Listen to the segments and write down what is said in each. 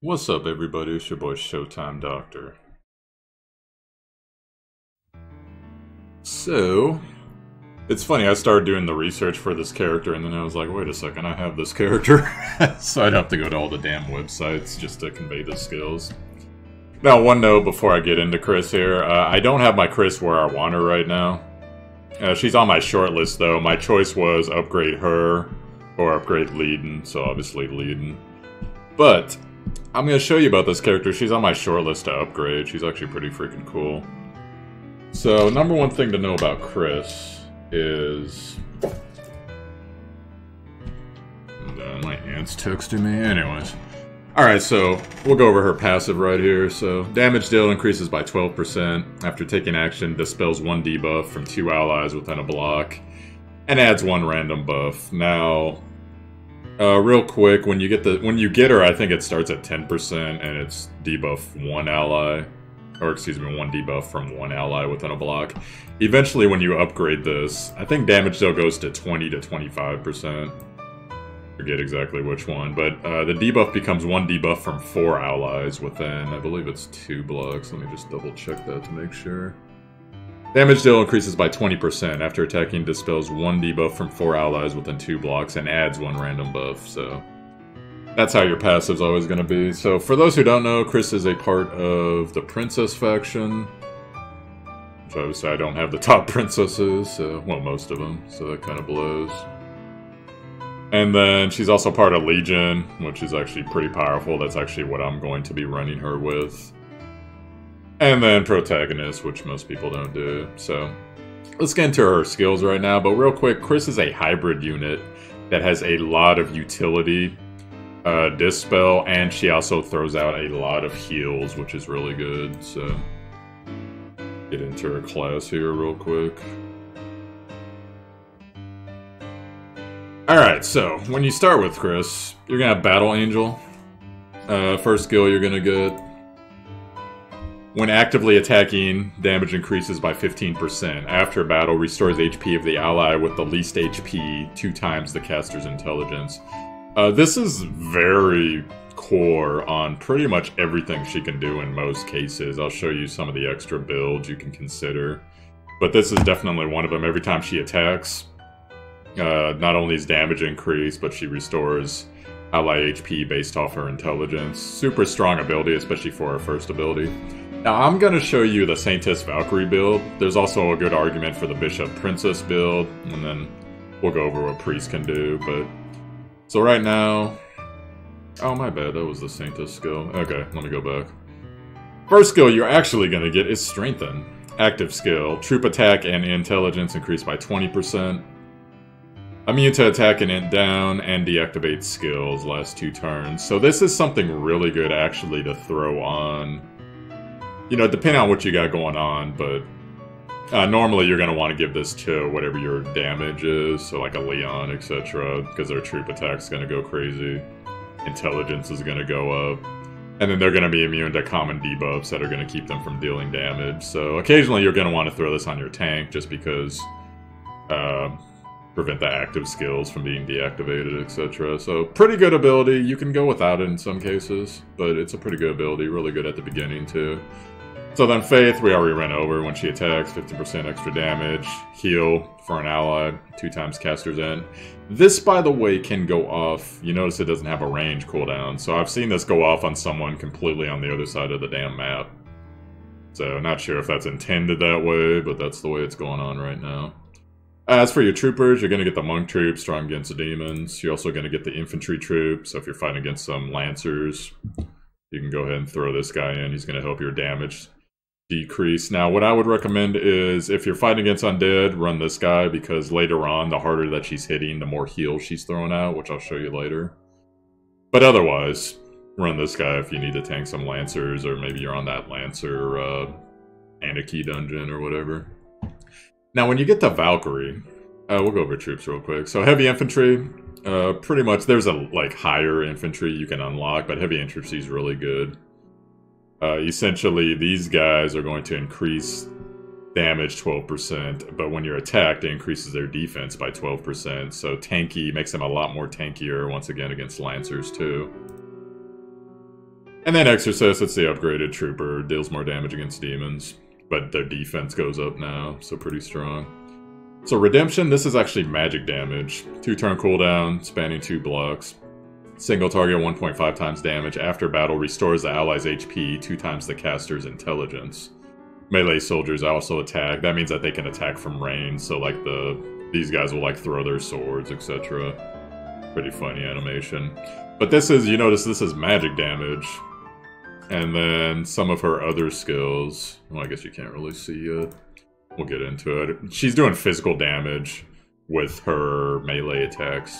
What's up, everybody? It's your boy Showtimedr. So, it's funny, I started doing the research for this character, and then I was like, wait a second, I have this character. So I'd have to go to all the damn websites just to convey the skills. Now, one note before I get into Chris here, I don't have my Chris where I want her right now. She's on my short list, though. My choice was upgrade her or upgrade Leiden, so obviously Leiden. But I'm going to show you about this character. She's on my short list to upgrade. She's actually pretty freaking cool. So, number one thing to know about Chris is... my aunt's texting me. Anyways. Alright, so we'll go over her passive right here. So, damage deal increases by 12%. After taking action, dispels one debuff from 2 allies within a block. And adds 1 random buff. Now... real quick, when you get her, I think it starts at 10%, and it's debuff 1 ally, or excuse me, 1 debuff from 1 ally within a block. Eventually, when you upgrade this, I think damage still goes to 20 to 25%. Forget exactly which one, but the debuff becomes 1 debuff from 4 allies within, I believe it's 2 blocks. Let me just double check that to make sure. Damage deal increases by 20%. After attacking, dispels 1 debuff from 4 allies within 2 blocks and adds 1 random buff, so... that's how your passive's always going to be. So, for those who don't know, Chris is a part of the Princess faction. Which obviously I don't have the top princesses, so, well, most of them, so that kind of blows. And then she's also part of Legion, which is actually pretty powerful. That's actually what I'm going to be running her with. And then Protagonist, which most people don't do. So, let's get into her skills right now. But real quick, Chris is a hybrid unit that has a lot of utility, Dispel, and she also throws out a lot of heals, which is really good. So, get into her class here real quick. Alright, so, when you start with Chris, you're going to have Battle Angel. First skill you're going to get. When actively attacking, damage increases by 15%. After battle, restores HP of the ally with the least HP 2 times the caster's intelligence. This is very core on pretty much everything she can do in most cases. I'll show you some of the extra builds you can consider. But this is definitely one of them. Every time she attacks, not only is damage increased, but she restores ally HP based off her intelligence. Super strong ability, especially for her first ability. Now, I'm going to show you the Saintess Valkyrie build. There's also a good argument for the Bishop Princess build, and then we'll go over what Priest can do, but... so right now... oh, my bad, that was the Saintess skill. Okay, let me go back. First skill you're actually going to get is Strengthen. Active skill. Troop attack and intelligence increase by 20%. Immune to attack and int down, and deactivate skills last 2 turns. So this is something really good, actually, to throw on... you know, depending on what you got going on, but normally you're going to want to give this to whatever your damage is, so like a Leon, etc., because their troop attack's going to go crazy, intelligence is going to go up, and then they're going to be immune to common debuffs that are going to keep them from dealing damage. So occasionally you're going to want to throw this on your tank just because prevent the active skills from being deactivated, etc. So pretty good ability. You can go without it in some cases, but it's a pretty good ability, really good at the beginning too. So then Faith, we already ran over. When she attacks, 50% extra damage. Heal for an ally, 2 times caster's end. This, by the way, can go off. You notice it doesn't have a range cooldown. So I've seen this go off on someone completely on the other side of the damn map. So not sure if that's intended that way, but that's the way it's going on right now. As for your troopers, you're going to get the monk troop, strong against the demons. You're also going to get the infantry troop. So if you're fighting against some lancers, you can go ahead and throw this guy in. He's going to help your damage decrease. Now, what I would recommend is, if you're fighting against undead, run this guy, because later on, the harder that she's hitting, the more heals she's throwing out, which I'll show you later. But otherwise, run this guy if you need to tank some lancers, or maybe you're on that lancer anarchy dungeon or whatever. Now, when you get to Valkyrie, we'll go over troops real quick. So, heavy infantry, pretty much, there's a like higher infantry you can unlock, but heavy infantry is really good. Essentially, these guys are going to increase damage 12%, but when you're attacked, it increases their defense by 12%. So tanky makes them a lot more tankier, once again, against Lancers, too. And then Exorcist, it's the upgraded trooper, deals more damage against demons. But their defense goes up now, so pretty strong. So Redemption, this is actually magic damage. 2-turn cooldown, spanning 2 blocks. Single target 1.5 times damage. After battle, restores the ally's HP 2 times the caster's intelligence. Melee soldiers also attack. That means that they can attack from range, so like these guys will like throw their swords, etc. Pretty funny animation. But this is, you notice this is magic damage. And then some of her other skills, well, I guess you can't really see yet. We'll get into it. She's doing physical damage with her melee attacks.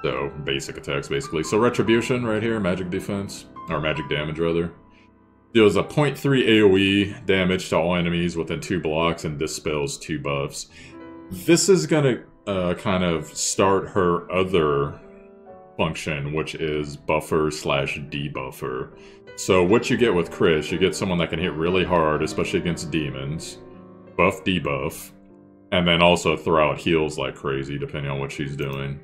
So, basic attacks, basically. So, Retribution, right here, magic defense. Or magic damage, rather. Deals a 0.3 AoE damage to all enemies within 2 blocks and dispels 2 buffs. This is gonna kind of start her other function, which is buffer/debuffer. So what you get with Chris, you get someone that can hit really hard, especially against demons, buff, debuff, and then also throw out heals like crazy, depending on what she's doing.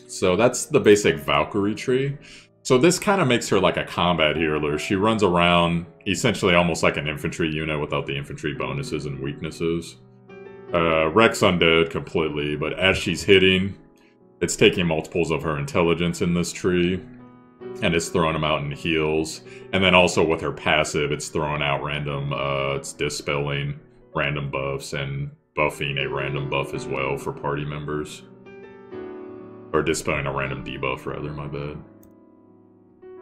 So that's the basic Valkyrie tree. So this kind of makes her like a combat healer. She runs around essentially almost like an infantry unit without the infantry bonuses and weaknesses. Wrecks undead completely, but as she's hitting, it's taking multiples of her intelligence in this tree, and it's throwing them out in heals. And then also with her passive, it's throwing out random, it's dispelling random buffs and buffing a random buff as well for party members. Or dispelling a random debuff, rather, my bad.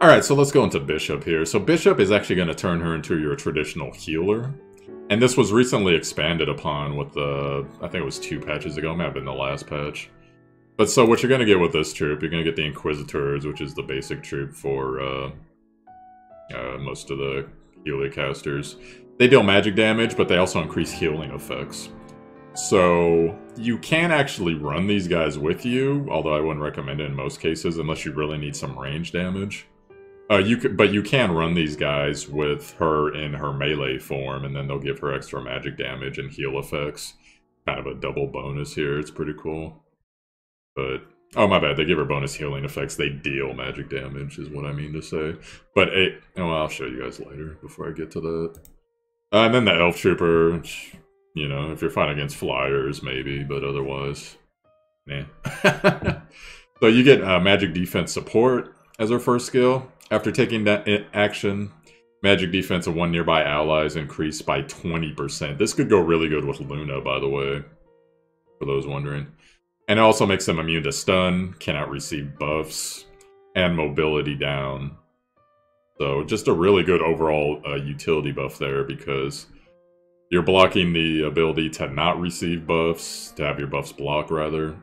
Alright, so let's go into Bishop here. So Bishop is actually going to turn her into your traditional healer. And this was recently expanded upon with the, I think it was 2 patches ago, might have been the last patch. But so what you're going to get with this troop, you're going to get the Inquisitors, which is the basic troop for most of the healer casters. They deal magic damage, but they also increase healing effects. So you can actually run these guys with you, although I wouldn't recommend it in most cases unless you really need some range damage. But you can run these guys with her in her melee form, and then they'll give her extra magic damage and heal effects. Kind of a double bonus here, it's pretty cool. But, oh my bad, they give her bonus healing effects. They deal magic damage, is what I mean to say. But, well, I'll show you guys later before I get to that. And then the Elf Trooper, which, you know, if you're fighting against flyers, maybe, but otherwise, nah. So you get magic defense support as her first skill. After taking that action, magic defense of 1 nearby ally is increased by 20%. This could go really good with Luna, by the way, for those wondering. And it also makes them immune to stun, cannot receive buffs, and mobility down. So just a really good overall utility buff there, because you're blocking the ability to not receive buffs, to have your buffs block, rather,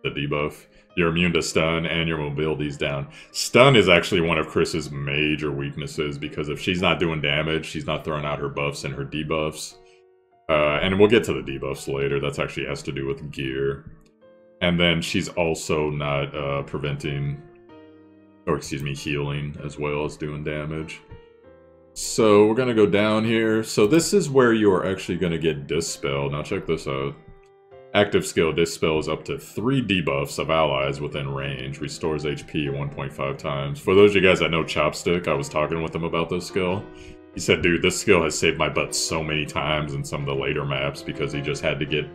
the debuff. You're immune to stun, and your mobility's down. Stun is actually one of Chris's major weaknesses, because if she's not doing damage, she's not throwing out her buffs and her debuffs. And we'll get to the debuffs later. That's actually has to do with gear. And then she's also not preventing, or excuse me, healing as well as doing damage. So we're going to go down here. So this is where you're actually going to get Dispel. Now check this out. Active skill dispels up to 3 debuffs of allies within range. Restores HP 1.5 times. For those of you guys that know Chopstick, I was talking with him about this skill. He said, dude, this skill has saved my butt so many times in some of the later maps because he just had to get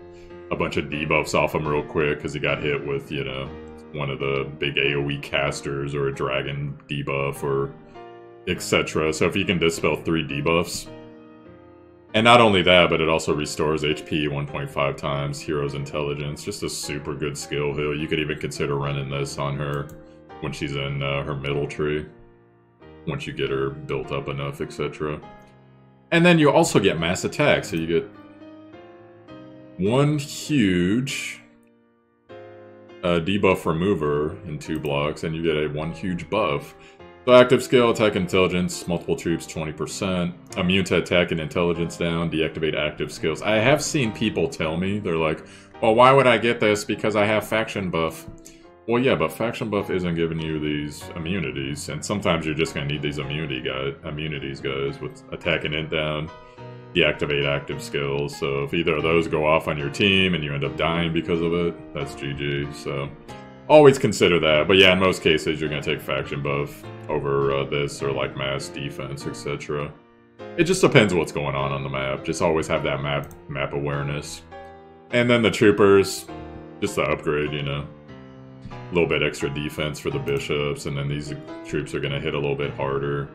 a bunch of debuffs off him real quick because he got hit with, you know, one of the big AoE casters or a dragon debuff or etc. So if you can dispel 3 debuffs. And not only that, but it also restores HP 1.5 times, Hero's Intelligence. Just a super good skill heal. You could even consider running this on her when she's in her middle tree. Once you get her built up enough, etc. And then you also get Mass Attack. So you get one huge debuff remover in 2 blocks, and you get one huge buff. So active skill, attack intelligence, multiple troops 20%, immune to attack and intelligence down, deactivate active skills. I have seen people tell me, they're like, well, why would I get this? Because I have faction buff. Well, yeah, but faction buff isn't giving you these immunities, and sometimes you're just going to need these immunities, guys, with attack and int down, deactivate active skills. So if either of those go off on your team and you end up dying because of it, that's GG. So always consider that. But yeah, in most cases, you're going to take faction buff over this, or like mass defense, etc. It just depends what's going on the map. Just always have that map awareness. And then the troopers, just the upgrade, you know. A little bit extra defense for the bishops, and then these troops are going to hit a little bit harder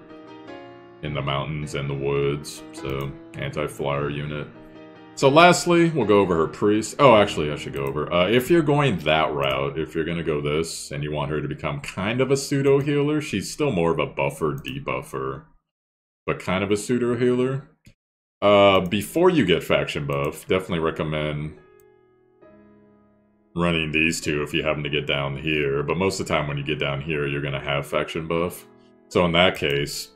in the mountains and the woods. So, anti-flyer unit. So lastly, we'll go over her priest. Oh, actually, I should go over. If you're going that route, if you're going to go this, and you want her to become kind of a pseudo-healer, she's still more of a buffer, debuffer, but kind of a pseudo-healer. Before you get faction buff, definitely recommend running these two if you happen to get down here. But most of the time when you get down here, you're going to have faction buff. So in that case,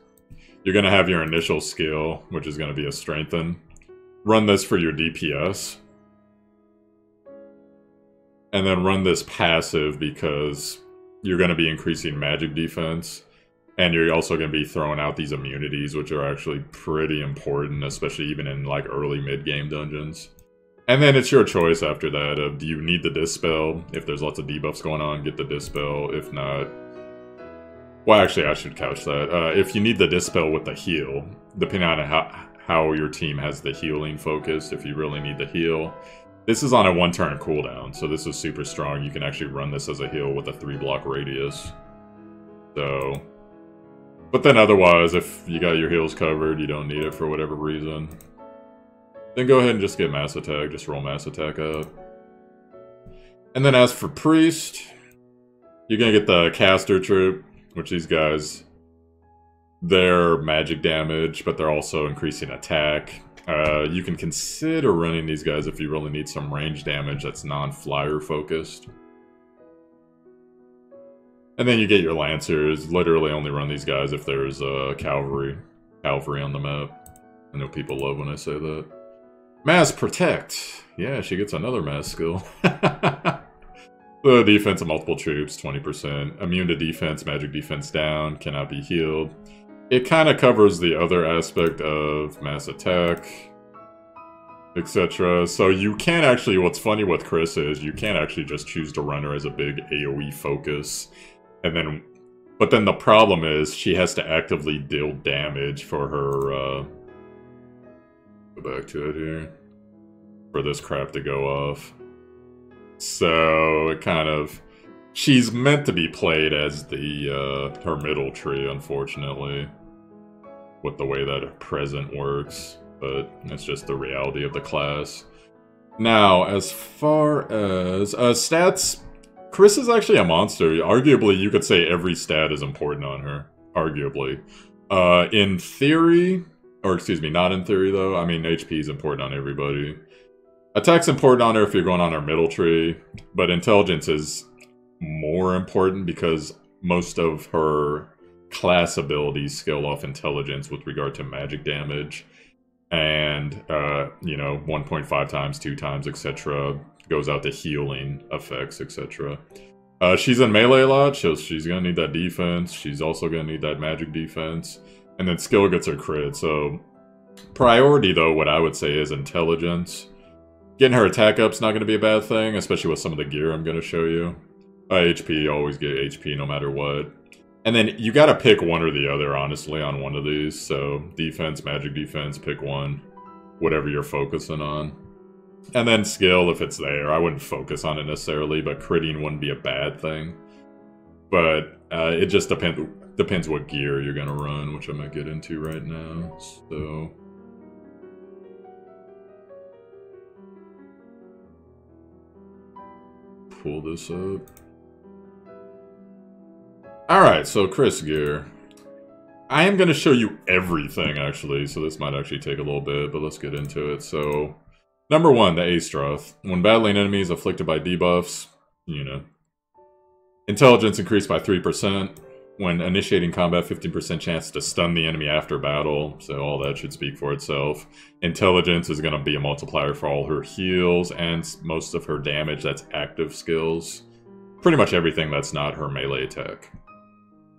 you're going to have your initial skill, which is going to be a strengthen. Run this for your DPS. And then run this passive because you're going to be increasing magic defense. And you're also going to be throwing out these immunities, which are actually pretty important, especially even in like early mid-game dungeons. And then it's your choice after that of, do you need the Dispel? If there's lots of debuffs going on, get the Dispel. If not... Well, actually, I should couch that. If you need the Dispel with the heal, depending on how your team has the healing focus, if you really need the heal. This is on a 1-turn cooldown, so this is super strong. You can actually run this as a heal with a 3-block radius. So... But then otherwise, if you got your heals covered, you don't need it for whatever reason, then go ahead and just get mass attack. Just roll mass attack out. And then as for priest, you're going to get the caster troop, which these guys, they're magic damage, but they're also increasing attack. You can consider running these guys if you really need some range damage that's non-flyer focused. And then you get your lancers. Literally only run these guys if there's cavalry on the map. I know people love when I say that. Mass protect. Yeah, she gets another mass skill. The defense of multiple troops, 20%. Immune to defense, magic defense down, cannot be healed. It kind of covers the other aspect of mass attack, etc. So you can actually, what's funny with Chris is, you can't actually just choose to run her as a big AoE focus. And then, but then the problem is, she has to actively deal damage for her, go back to it here, for this crap to go off. So, it kind of, she's meant to be played as the, her middle tree, unfortunately, with the way that present works, but it's just the reality of the class. Now, as far as, stats, Chris is actually a monster. Arguably, you could say every stat is important on her. Arguably. In theory, or excuse me, not in theory though, I mean HP is important on everybody. Attack's important on her if you're going on her middle tree, but intelligence is more important because most of her class abilities scale off intelligence with regard to magic damage. And, you know, 1.5 times, 2 times, etc. goes out to healing effects, etc. She's in melee a lot, so she's gonna need that defense. She's also gonna need that magic defense. And then skill gets her crit, so... Priority, though, what I would say is intelligence. Getting her attack up's not gonna be a bad thing, especially with some of the gear I'm gonna show you. HP, always get HP no matter what. And then you gotta pick one or the other, honestly, on one of these. So, defense, magic defense, pick one. Whatever you're focusing on. And then skill, if it's there. I wouldn't focus on it necessarily, but critting wouldn't be a bad thing. But it just depends what gear you're gonna run, which I'm gonna get into right now. So... pull this up. Alright, so Chris gear. I am going to show you everything, actually, so this might actually take a little bit, but let's get into it. So, number 1, the Aestroth. When battling enemies afflicted by debuffs, you know. Intelligence increased by 3%. When initiating combat, 15% chance to stun the enemy after battle, so all that should speak for itself. Intelligence is going to be a multiplier for all her heals, and most of her damage, that's active skills. Pretty much everything that's not her melee attack.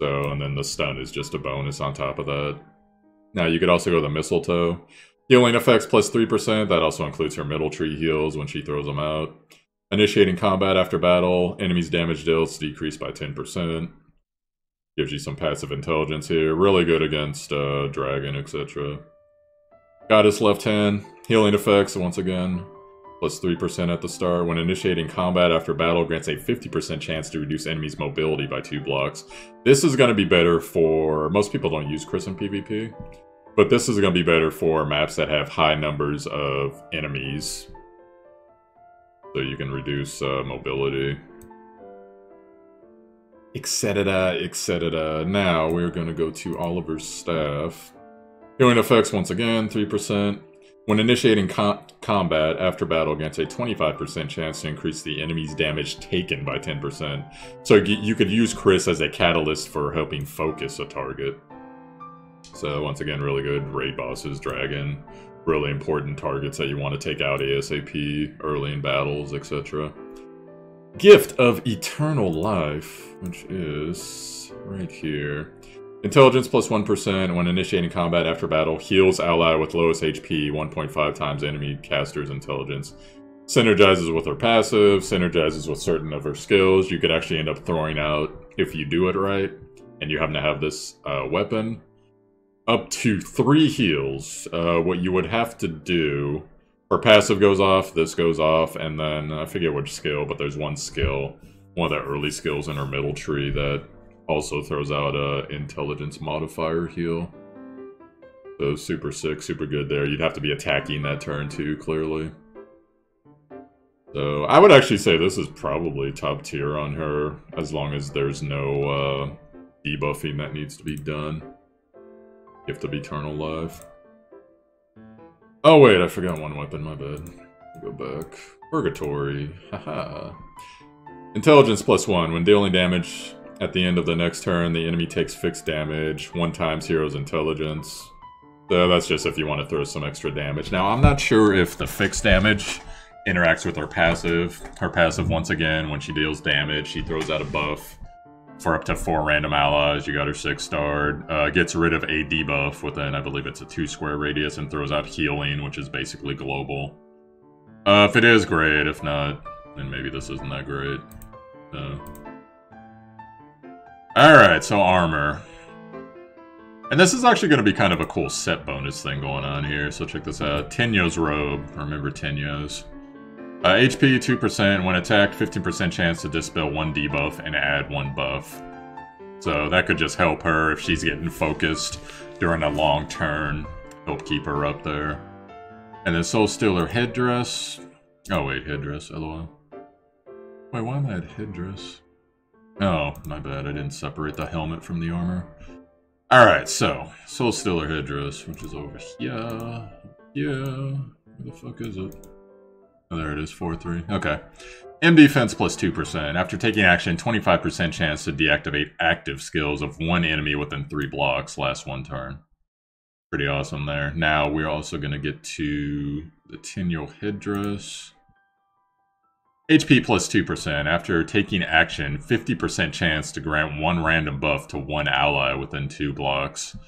So, and then the stun is just a bonus on top of that. Now, you could also go to the Mistletoe. Healing effects plus 3%. That also includes her middle tree heals when she throws them out. Initiating combat after battle, enemies' damage dealt decreased by 10%. Gives you some passive intelligence here. Really good against dragon, etc. Goddess left hand. Healing effects, once again. Plus 3% at the start. When initiating combat after battle, grants a 50% chance to reduce enemies' mobility by 2 blocks. This is going to be better for... Most people don't use Chris in PvP. But this is going to be better for maps that have high numbers of enemies. So you can reduce mobility. Etc, etc. Now we're going to go to Oliver's staff. Healing effects once again, 3%. When initiating combat after battle, grants a 25% chance to increase the enemy's damage taken by 10%. So you could use Chris as a catalyst for helping focus a target. So once again, really good. Raid bosses, dragon. Really important targets that you want to take out ASAP, early in battles, etc. Gift of Eternal Life, which is right here. Intelligence plus 1% when initiating combat after battle. Heals ally with lowest HP 1.5 times enemy caster's intelligence. Synergizes with her passive, synergizes with certain of her skills. You could actually end up throwing out, if you do it right, and you happen to have this weapon, up to 3 heals. What you would have to do, her passive goes off, this goes off, and then I forget which skill, but there's one skill, one of the early skills in her middle tree that also throws out a intelligence modifier heal. So super sick, super good there. You'd have to be attacking that turn too, clearly. So I would actually say this is probably top tier on her, as long as there's no debuffing that needs to be done. Gift of Eternal Life. Oh wait, I forgot one weapon, my bad. Go back. Purgatory. Haha. Intelligence plus 1. When dealing damage at the end of the next turn, the enemy takes fixed damage. 1 times hero's intelligence. So that's just if you want to throw some extra damage. Now, I'm not sure if the fixed damage interacts with her passive. Her passive, once again, when she deals damage, she throws out a buff for up to 4 random allies. You got her 6-starred. Gets rid of a debuff within, I believe it's a 2-square radius, and throws out healing, which is basically global. If it is, great. If not, then maybe this isn't that great. Alright, so armor. And this is actually going to be kind of a cool set bonus thing going on here, so check this out. Tenyo's Robe. Remember Tenyo's. HP 2%, when attacked, 15% chance to dispel 1 debuff and add 1 buff. So that could just help her if she's getting focused during a long turn. Help keep her up there. And then Soul Stealer Headdress. Oh wait, Headdress, lol. Wait, why am I at Headdress? Oh, my bad, I didn't separate the helmet from the armor. Alright, so, Soul Stealer Headdress, which is over here. Yeah, where the fuck is it? Oh, there it is, 4-3. Okay. M defense plus 2%. After taking action, 25% chance to deactivate active skills of 1 enemy within 3 blocks. Last 1 turn. Pretty awesome there. Now, we're also going to get to the Tenyo Headdress. HP plus 2%. After taking action, 50% chance to grant 1 random buff to 1 ally within 2 blocks.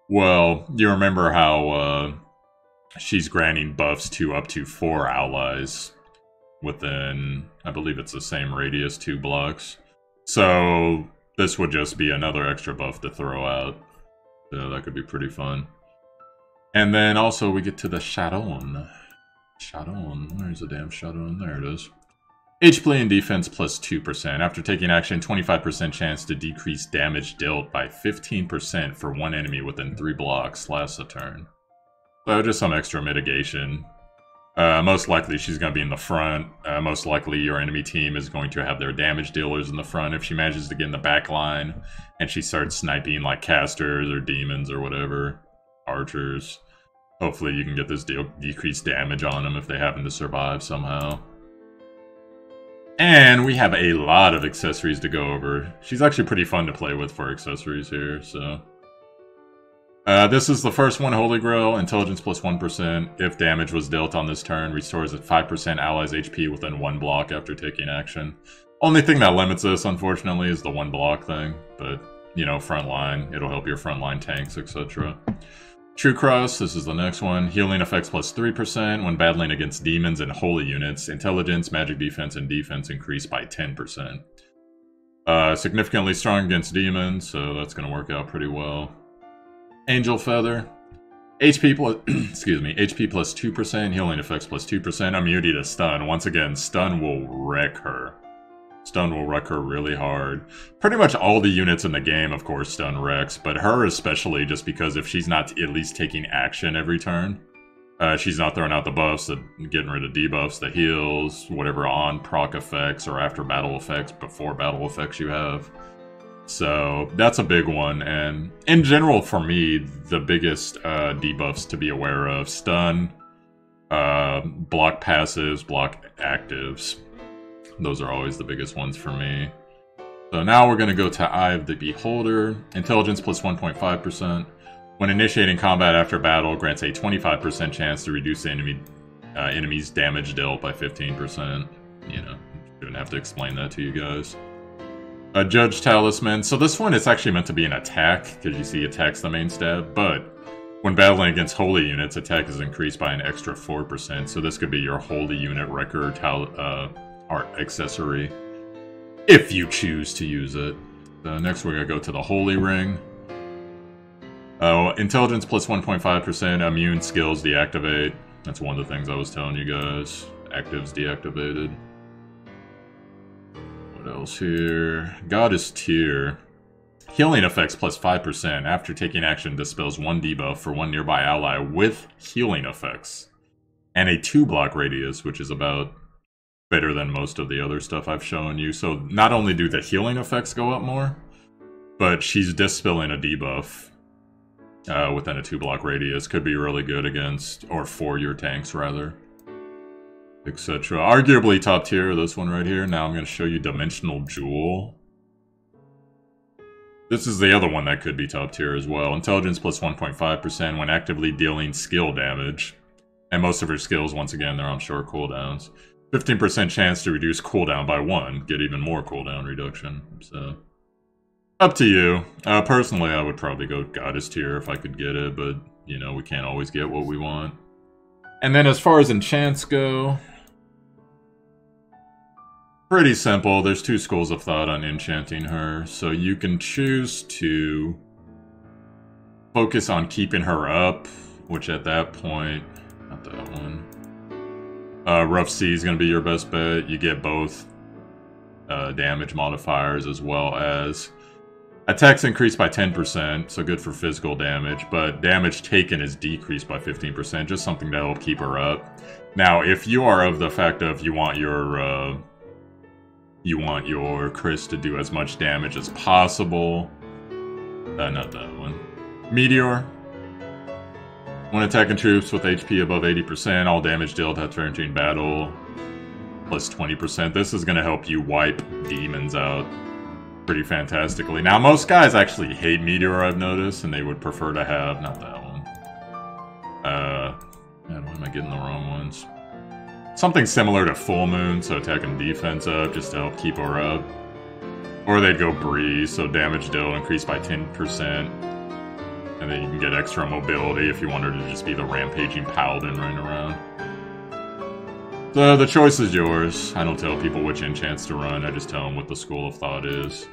Well, you remember how she's granting buffs to up to 4 allies within, I believe it's the same radius, 2 blocks. So this would just be another extra buff to throw out. So that could be pretty fun. And then also we get to the Shadon. Shadon, where's the damn Shadon? There it is. HP and defense plus 2%. After taking action, 25% chance to decrease damage dealt by 15% for 1 enemy within 3 blocks. Lasts a turn. So just some extra mitigation. Most likely she's going to be in the front. Most likely your enemy team is going to have their damage dealers in the front. If she manages to get in the back line and she starts sniping like casters or demons or whatever, archers, hopefully you can get this decreased damage on them if they happen to survive somehow. And we have a lot of accessories to go over. She's actually pretty fun to play with for accessories here, so... this is the first one, Holy Grail. Intelligence plus 1%. If damage was dealt on this turn, restores at 5% allies' HP within 1 block after taking action. Only thing that limits this, unfortunately, is the 1 block thing. But, you know, frontline. It'll help your frontline tanks, etc. True Cross, this is the next one. Healing effects plus 3% when battling against demons and holy units. Intelligence, magic defense, and defense increase by 10%. Significantly strong against demons, so that's going to work out pretty well. Angel Feather. HP plus, excuse me, HP plus 2%, healing effects plus 2%, immunity to stun. Once again, stun will wreck her. Stun will wreck her really hard. Pretty much all the units in the game, of course, stun wrecks, but her especially, just because if she's not at least taking action every turn, she's not throwing out the buffs, getting rid of debuffs, the heals, whatever on proc effects or after battle effects, before battle effects you have. So that's a big one, and in general for me, the biggest debuffs to be aware of: stun, block passives, block actives. Those are always the biggest ones for me. So now we're going to go to Eye of the Beholder. Intelligence plus 1.5%. When initiating combat after battle, grants a 25% chance to reduce the enemy's damage dealt by 15%. You know, shouldn't have to explain that to you guys. Judge Talisman. So this one is actually meant to be an attack, because you see attack's the main stat, but when battling against holy units, attack is increased by an extra 4%. So this could be your holy unit record art accessory, if you choose to use it. Next we're going to go to the Holy Ring. Intelligence plus 1.5%, immune skills deactivate. That's one of the things I was telling you guys. Actives deactivated. What else here? Goddess Tear. Healing effects plus 5%. After taking action, dispels one debuff for one nearby ally with healing effects. And a 2-block radius, which is about better than most of the other stuff I've shown you. So not only do the healing effects go up more, but she's dispelling a debuff within a 2-block radius. Could be really good against, or for your tanks rather, etc. Arguably top tier, this one right here. Now I'm going to show you Dimensional Jewel. This is the other one that could be top tier as well. Intelligence plus 1.5% when actively dealing skill damage. And most of her skills, once again, they're on short cooldowns. 15% chance to reduce cooldown by 1, get even more cooldown reduction. So, up to you. Personally, I would probably go Goddess Tier if I could get it, but, you know, we can't always get what we want. And then as far as enchants go, pretty simple. There's 2 schools of thought on enchanting her. So you can choose to focus on keeping her up, which at that point, not that one. Rough Sea is going to be your best bet. You get both damage modifiers as well as attacks increased by 10%, so good for physical damage, but damage taken is decreased by 15%, just something to help keep her up. Now, if you are of the fact of you want your Chris to do as much damage as possible, not that one. Meteor. When attacking troops with HP above 80%, all damage dealt after entering battle, plus 20%. This is going to help you wipe demons out pretty fantastically. Now, most guys actually hate Meteor, I've noticed, and they would prefer to have... not that one. Man, why am I getting the wrong ones? Something similar to Full Moon, so attacking defense up, just to help keep her up. Or they'd go Breeze, so damage dealt increased by 10%. And then you can get extra mobility if you want her to just be the rampaging paladin running around. So the choice is yours. I don't tell people which enchants to run, I just tell them what the school of thought is.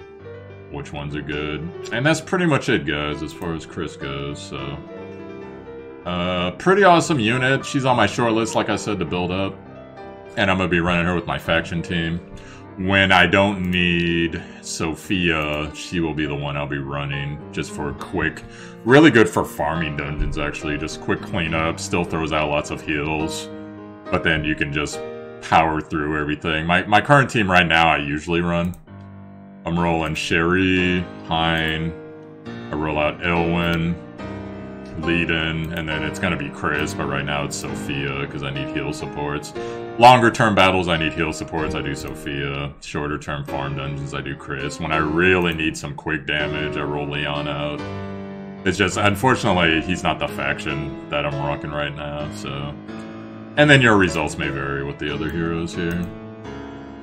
Which ones are good. And that's pretty much it, guys, as far as Chris goes, so... pretty awesome unit. She's on my short list, like I said, to build up. And I'm going to be running her with my faction team. When I don't need Sophia, she will be the one I'll be running, just for a quick... really good for farming dungeons, actually. Just quick cleanup, still throws out lots of heals. But then you can just power through everything. My current team right now, I usually run. I'm rolling Sherry, Hein, I roll out Elwyn, Leiden, and then it's going to be Chris, but right now it's Sophia, because I need heal supports. Longer term battles, I need heal supports, I do Sophia. Shorter term farm dungeons, I do Chris. When I really need some quick damage, I roll Leon out. It's just, unfortunately, he's not the faction that I'm rocking right now, so... And then your results may vary with the other heroes here.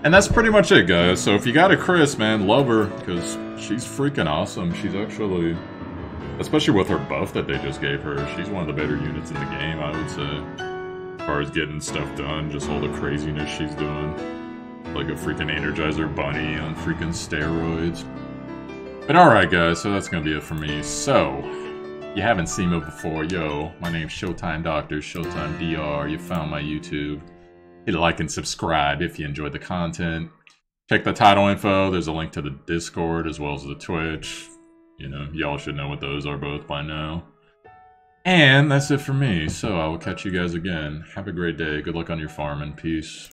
And that's pretty much it, guys. So if you got a Chris, man, love her, because she's freaking awesome. She's actually Especially with her buff that they just gave her. She's one of the better units in the game, I would say. As far as getting stuff done, just all the craziness she's doing. Like a freaking Energizer Bunny on freaking steroids. But alright guys, so that's gonna be it for me. So, you haven't seen me before, yo, my name's Showtimedr, Showtimedr, you found my YouTube. Hit like and subscribe if you enjoyed the content. Check the title info, there's a link to the Discord as well as the Twitch. You know, y'all should know what those are both by now. And that's it for me, so I will catch you guys again. Have a great day, good luck on your farming, peace.